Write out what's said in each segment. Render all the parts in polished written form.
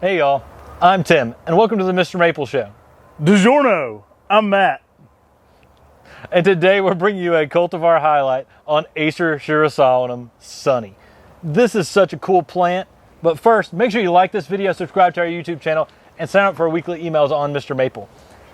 Hey y'all, I'm Tim, and welcome to the Mr. Maple Show. DiGiorno, I'm Matt. And today we're bringing you a cultivar highlight on Acer Shirasalinum Sunny. This is such a cool plant, but first, make sure you like this video, subscribe to our YouTube channel, and sign up for our weekly emails on Mr. Maple.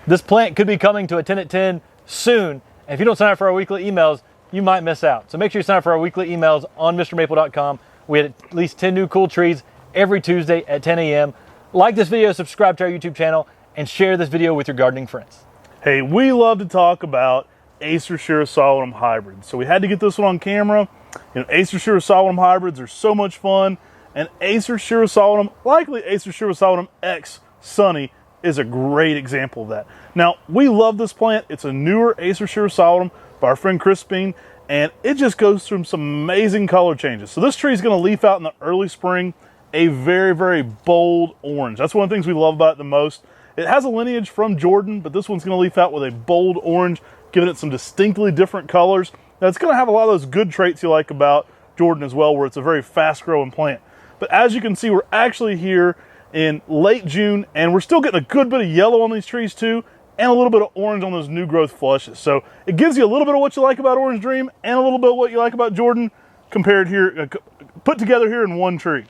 This plant could be coming to a 10 at 10 soon, and if you don't sign up for our weekly emails, you might miss out. So make sure you sign up for our weekly emails on MrMaple.com. We had at least 10 new cool trees every Tuesday at 10 a.m. Like this video, subscribe to our YouTube channel, and share this video with your gardening friends. Hey, we love to talk about Acer Shirasalinum hybrids, so we had to get this one on camera. You know, Acer Shirasalinum hybrids are so much fun, and Acer Shirasalinum, likely Acer Shirasalinum X Sunny, is a great example of that. Now, we love this plant. It's a newer Acer Shirasalinum by our friend Crispin, and it just goes through some amazing color changes. So this tree is going to leaf out in the early spring, a very, very bold orange. That's one of the things we love about it the most. It has a lineage from Jordan, but this one's going to leaf out with a bold orange, giving it some distinctly different colors. Now, it's going to have a lot of those good traits you like about Jordan as well, where it's a very fast-growing plant. But as you can see, we're actually here in late June, and we're still getting a good bit of yellow on these trees too, and a little bit of orange on those new growth flushes. So it gives you a little bit of what you like about Orange Dream and a little bit of what you like about Jordan compared here, put together here in one tree.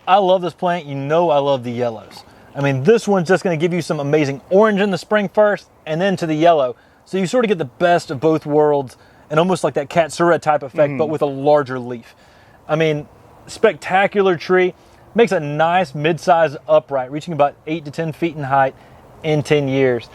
I love this plant. You know I love the yellows. I mean, this one's just going to give you some amazing orange in the spring first, and then to the yellow. So you sort of get the best of both worlds, and almost like that Katsura type effect, but with a larger leaf. I mean, spectacular tree. Makes a nice mid-sized upright, reaching about 8 to 10 feet in height in 10 years.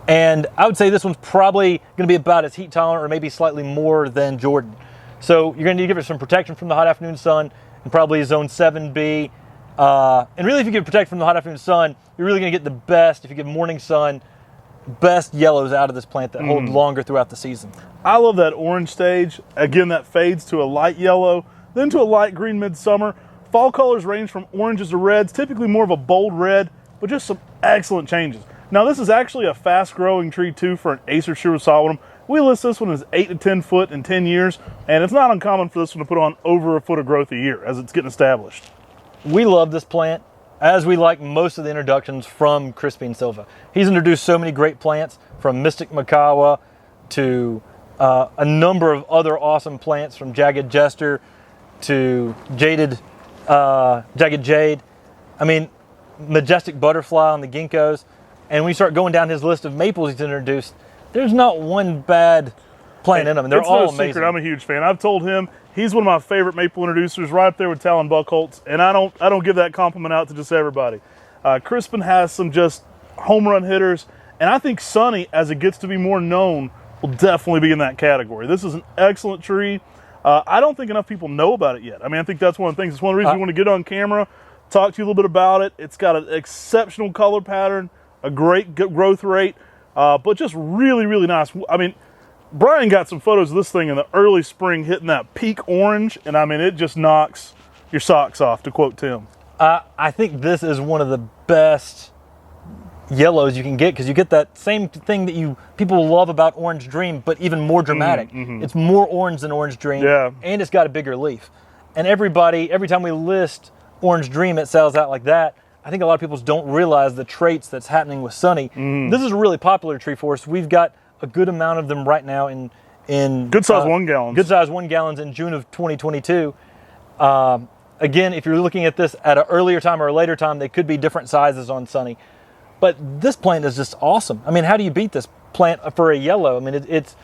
And I would say this one's probably going to be about as heat tolerant or maybe slightly more than Jordan. So you're going to need to give it some protection from the hot afternoon sun, and probably zone 7B. And really, if you get protection from the hot afternoon sun, you're really going to get the best, if you get morning sun, best yellows out of this plant that hold longer throughout the season. I love that orange stage. Again, that fades to a light yellow, then to a light green midsummer. Fall colors range from oranges to reds, typically more of a bold red, but just some excellent changes. Now, this is actually a fast-growing tree, too, for an Acer Shirasalinum. We list this one as 8 to 10 foot in 10 years, and it's not uncommon for this one to put on over a foot of growth a year as it's getting established. We love this plant, as we like most of the introductions from Crispin Silva. He's introduced so many great plants, from Mystic Macawa to a number of other awesome plants, from Jagged Jester to Jagged Jade. I mean, Majestic Butterfly on the ginkgos. And when you start going down his list of maples he's introduced, there's not one bad plant in them. And they're all amazing. Secret, I'm a huge fan. I've told him he's one of my favorite maple introducers, right up there with Talon Buchholz. And I don't give that compliment out to just everybody. Crispin has some just home run hitters, and I think Sunny, as it gets to be more known, will definitely be in that category. This is an excellent tree. I don't think enough people know about it yet. I mean, I think that's one of the things. It's one of the reasons we want to get on camera, talk to you a little bit about it. It's got an exceptional color pattern, a great growth rate, but just really, really nice. I mean, Brian got some photos of this thing in the early spring hitting that peak orange, and I mean, it just knocks your socks off, to quote Tim. I think this is one of the best yellows you can get, because you get that same thing that people love about Orange Dream, but even more dramatic. It's more orange than Orange Dream, and it's got a bigger leaf. And every time we list Orange Dream, it sells out like that. I think a lot of people don't realize the traits that's happening with Sunny. This is a really popular tree for us. We've got a good amount of them right now in good size 1 gallons. Good size 1 gallons in June of 2022. Again, if you're looking at this at an earlier time or a later time, they could be different sizes on Sunny. But this plant is just awesome. I mean, how do you beat this plant for a yellow? I mean, it's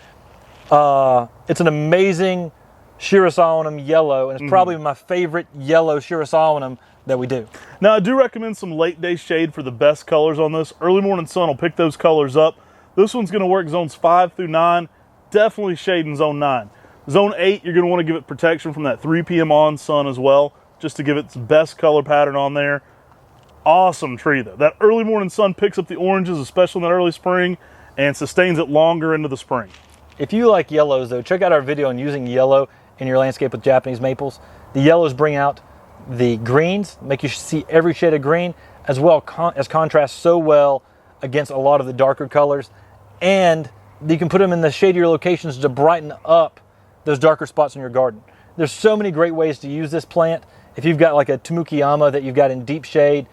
an amazing Shirasalinum yellow, and it's probably my favorite yellow Shirasalinum that we do. Now, I do recommend some late day shade for the best colors on this. Early morning sun will pick those colors up. This one's going to work zones 5 through 9. Definitely shade in zone 9. Zone 8, you're going to want to give it protection from that 3 p.m. on sun as well, just to give it its best color pattern on there. Awesome tree, though. That early morning sun picks up the oranges, especially in that early spring, and sustains it longer into the spring. If you like yellows, though, check out our video on using yellow in your landscape with Japanese maples. The yellows bring out the greens, make you see every shade of green, as well as contrast so well against a lot of the darker colors. And you can put them in the shadier locations to brighten up those darker spots in your garden. There's so many great ways to use this plant. If you've got like a Tamukiyama that you've got in deep shade,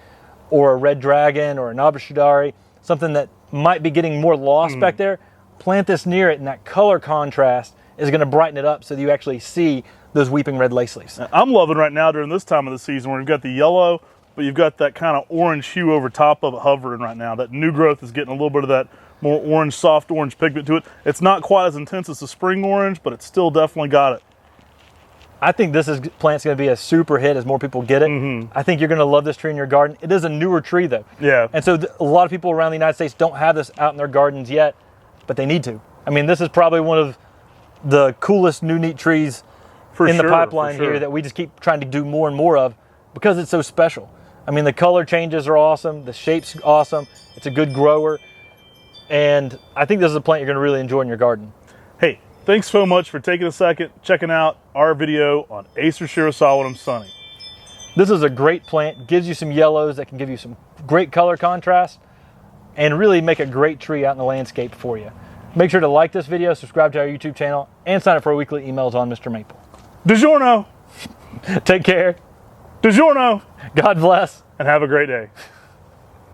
or a red dragon or an abashidari, something that might be getting more lost back there, plant this near it, and that color contrast is going to brighten it up so that you actually see those weeping red lace leaves. I'm loving right now during this time of the season where you've got the yellow, but you've got that kind of orange hue over top of it hovering right now. That new growth is getting a little bit of that more orange, soft orange pigment to it. It's not quite as intense as the spring orange, but it's still definitely got it. I think plant's going to be a super hit as more people get it. I think you're going to love this tree in your garden. It is a newer tree though. Yeah. And so a lot of people around the United States don't have this out in their gardens yet, but they need to. I mean, this is probably one of the coolest new neat trees in the pipeline here that we just keep trying to do more and more of because it's so special. I mean, the color changes are awesome. The shape's awesome. It's a good grower. And I think this is a plant you're going to really enjoy in your garden. Hey, thanks so much for taking a second, checking out our video on Acer Shirasolidum Sunny. This is a great plant. Gives you some yellows that can give you some great color contrast and really make a great tree out in the landscape for you. Make sure to like this video, subscribe to our YouTube channel, and sign up for our weekly emails on Mr. Maple. DiGiorno! Take care. DiGiorno! God bless. And have a great day.